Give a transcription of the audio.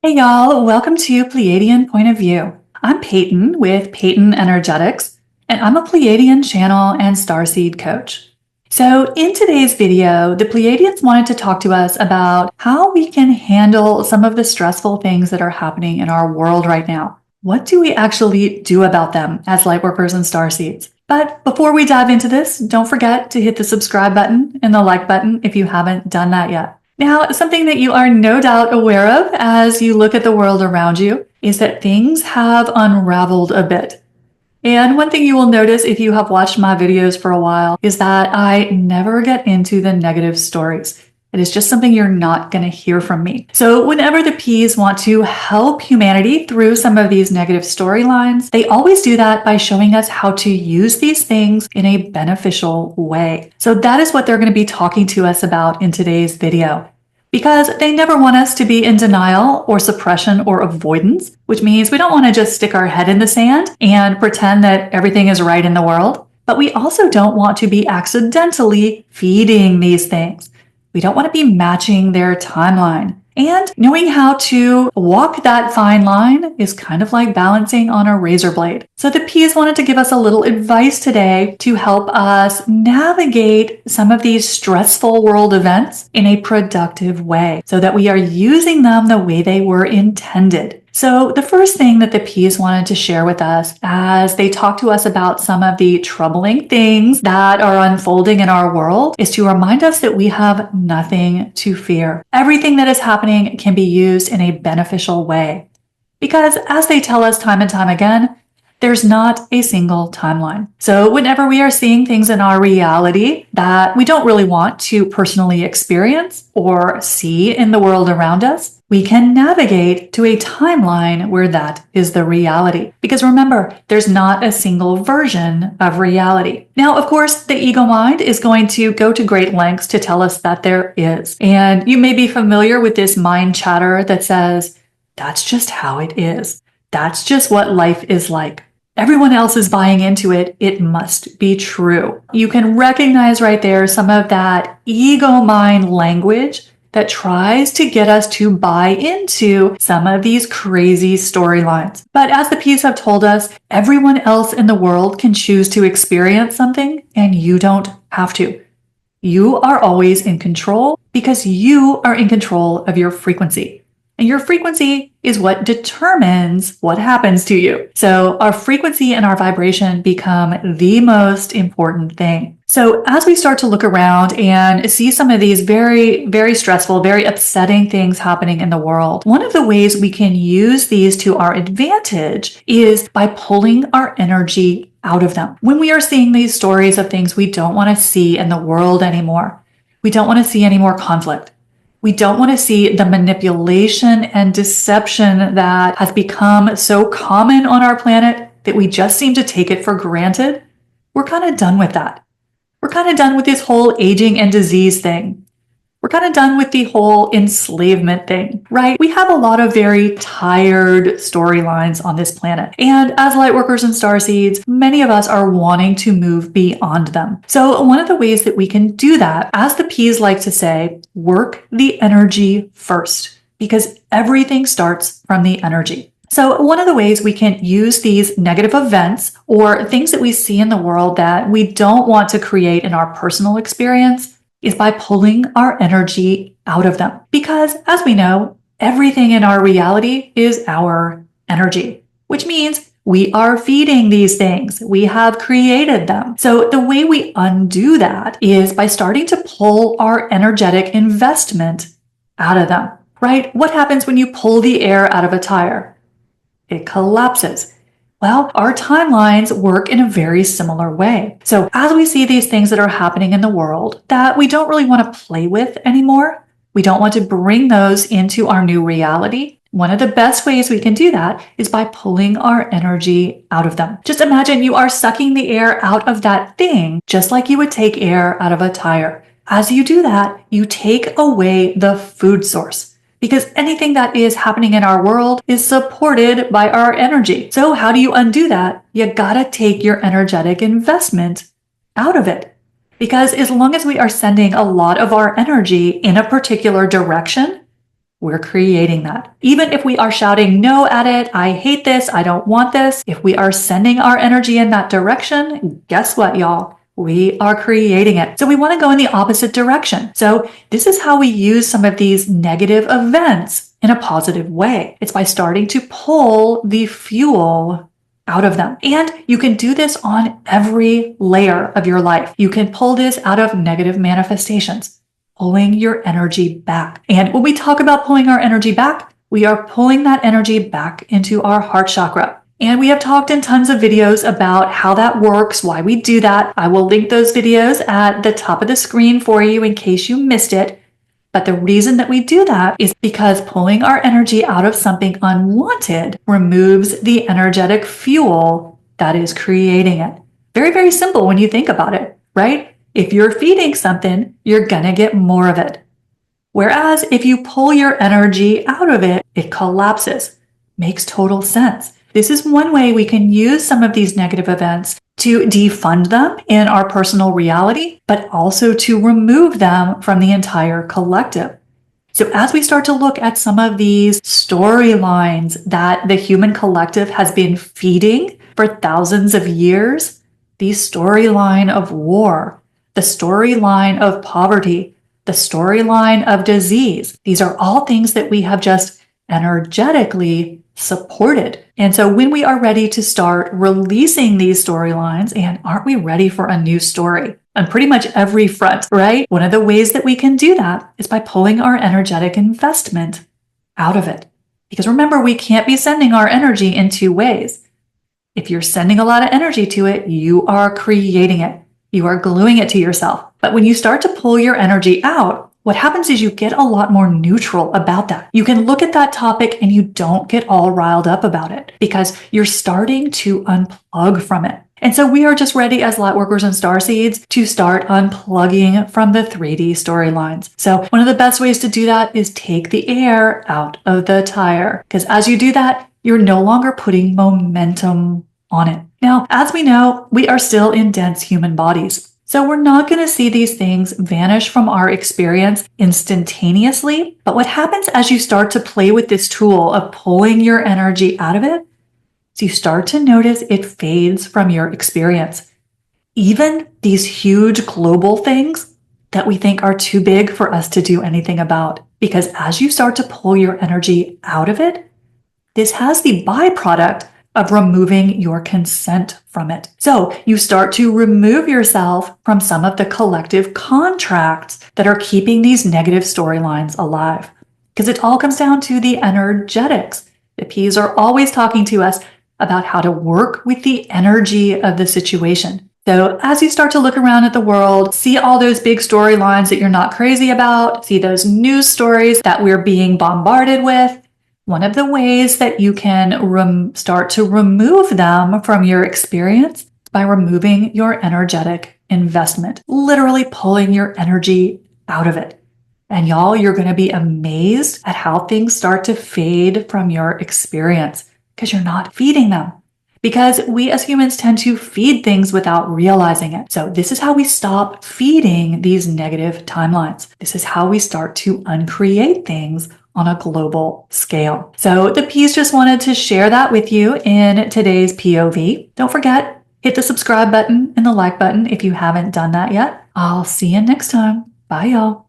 Hey y'all, welcome to Pleiadian Point of View. I'm Peyton with Peyton Energetics, and I'm a Pleiadian channel and starseed coach. So in today's video, the Pleiadians wanted to talk to us about how we can handle some of the stressful things that are happening in our world right now. What do we actually do about them as lightworkers and starseeds? But before we dive into this, don't forget to hit the subscribe button and the like button if you haven't done that yet. Now, something that you are no doubt aware of as you look at the world around you is that things have unraveled a bit. And one thing you will notice if you have watched my videos for a while is that I never get into the negative stories. It is just something you're not going to hear from me. So whenever the P's want to help humanity through some of these negative storylines, they always do that by showing us how to use these things in a beneficial way. So that is what they're going to be talking to us about in today's video. Because they never want us to be in denial or suppression or avoidance, which means we don't want to just stick our head in the sand and pretend that everything is right in the world. But we also don't want to be accidentally feeding these things. We don't want to be matching their timeline. And knowing how to walk that fine line is kind of like balancing on a razor blade. So the P's wanted to give us a little advice today to help us navigate some of these stressful world events in a productive way so that we are using them the way they were intended. So the first thing that the P's wanted to share with us as they talk to us about some of the troubling things that are unfolding in our world is to remind us that we have nothing to fear. Everything that is happening can be used in a beneficial way. Because as they tell us time and time again, there's not a single timeline. So whenever we are seeing things in our reality that we don't really want to personally experience or see in the world around us, we can navigate to a timeline where that is the reality. Because remember, there's not a single version of reality. Now, of course, the ego mind is going to go to great lengths to tell us that there is. And you may be familiar with this mind chatter that says, that's just how it is. That's just what life is like. Everyone else is buying into it. It must be true. You can recognize right there some of that ego mind language that tries to get us to buy into some of these crazy storylines. But as the P's have told us, everyone else in the world can choose to experience something and you don't have to. You are always in control because you are in control of your frequency. And your frequency is what determines what happens to you. So our frequency and our vibration become the most important thing. So as we start to look around and see some of these very, very stressful, very upsetting things happening in the world, one of the ways we can use these to our advantage is by pulling our energy out of them. When we are seeing these stories of things we don't want to see in the world anymore, we don't want to see any more conflict. We don't want to see the manipulation and deception that has become so common on our planet that we just seem to take it for granted. We're kind of done with that. We're kind of done with this whole aging and disease thing. We're kind of done with the whole enslavement thing, right? We have a lot of very tired storylines on this planet. And as lightworkers and starseeds, many of us are wanting to move beyond them. So one of the ways that we can do that, as the P's like to say, work the energy first, because everything starts from the energy. So one of the ways we can use these negative events or things that we see in the world that we don't want to create in our personal experience is by pulling our energy out of them. Because as we know, everything in our reality is our energy, which means we are feeding these things. We have created them. So the way we undo that is by starting to pull our energetic investment out of them, right? What happens when you pull the air out of a tire? It collapses. Well, our timelines work in a very similar way. So as we see these things that are happening in the world that we don't really want to play with anymore, we don't want to bring those into our new reality. One of the best ways we can do that is by pulling our energy out of them. Just imagine you are sucking the air out of that thing, just like you would take air out of a tire. As you do that, you take away the food source. Because anything that is happening in our world is supported by our energy. So how do you undo that? You gotta take your energetic investment out of it. Because as long as we are sending a lot of our energy in a particular direction, we're creating that. Even if we are shouting no at it, I hate this, I don't want this, if we are sending our energy in that direction, guess what, y'all? We are creating it. So we want to go in the opposite direction. So this is how we use some of these negative events in a positive way. It's by starting to pull the fuel out of them. And you can do this on every layer of your life. You can pull this out of negative manifestations, pulling your energy back. And when we talk about pulling our energy back, we are pulling that energy back into our heart chakra. And we have talked in tons of videos about how that works, why we do that. I will link those videos at the top of the screen for you in case you missed it. But the reason that we do that is because pulling our energy out of something unwanted removes the energetic fuel that is creating it. Very, very simple when you think about it, right? If you're feeding something, you're gonna get more of it. Whereas if you pull your energy out of it, it collapses. Makes total sense. This is one way we can use some of these negative events to defund them in our personal reality, but also to remove them from the entire collective. So as we start to look at some of these storylines that the human collective has been feeding for thousands of years, the storyline of war, the storyline of poverty, the storyline of disease, these are all things that we have just energetically supported. And so when we are ready to start releasing these storylines, and aren't we ready for a new story on pretty much every front, right? One of the ways that we can do that is by pulling our energetic investment out of it. Because remember, we can't be sending our energy in two ways. If you're sending a lot of energy to it, you are creating it. You are gluing it to yourself. But when you start to pull your energy out, what happens is you get a lot more neutral about that. You can look at that topic and you don't get all riled up about it because you're starting to unplug from it. And so we are just ready as lightworkers and starseeds to start unplugging from the 3D storylines. So one of the best ways to do that is take the air out of the tire, because as you do that, you're no longer putting momentum on it. Now, as we know, we are still in dense human bodies. So we're not going to see these things vanish from our experience instantaneously. But what happens as you start to play with this tool of pulling your energy out of it, is you start to notice it fades from your experience. Even these huge global things that we think are too big for us to do anything about. Because as you start to pull your energy out of it, this has the byproduct of removing your consent from it. So you start to remove yourself from some of the collective contracts that are keeping these negative storylines alive. Because it all comes down to the energetics. The P's are always talking to us about how to work with the energy of the situation. So as you start to look around at the world, see all those big storylines that you're not crazy about, see those news stories that we're being bombarded with, one of the ways that you can start to remove them from your experience by removing your energetic investment, literally pulling your energy out of it. And y'all, you're going to be amazed at how things start to fade from your experience because you're not feeding them. Because we as humans tend to feed things without realizing it. So this is how we stop feeding these negative timelines. This is how we start to uncreate things on a global scale. So the P's just wanted to share that with you in today's POV. Don't forget, hit the subscribe button and the like button if you haven't done that yet. I'll see you next time. Bye, y'all.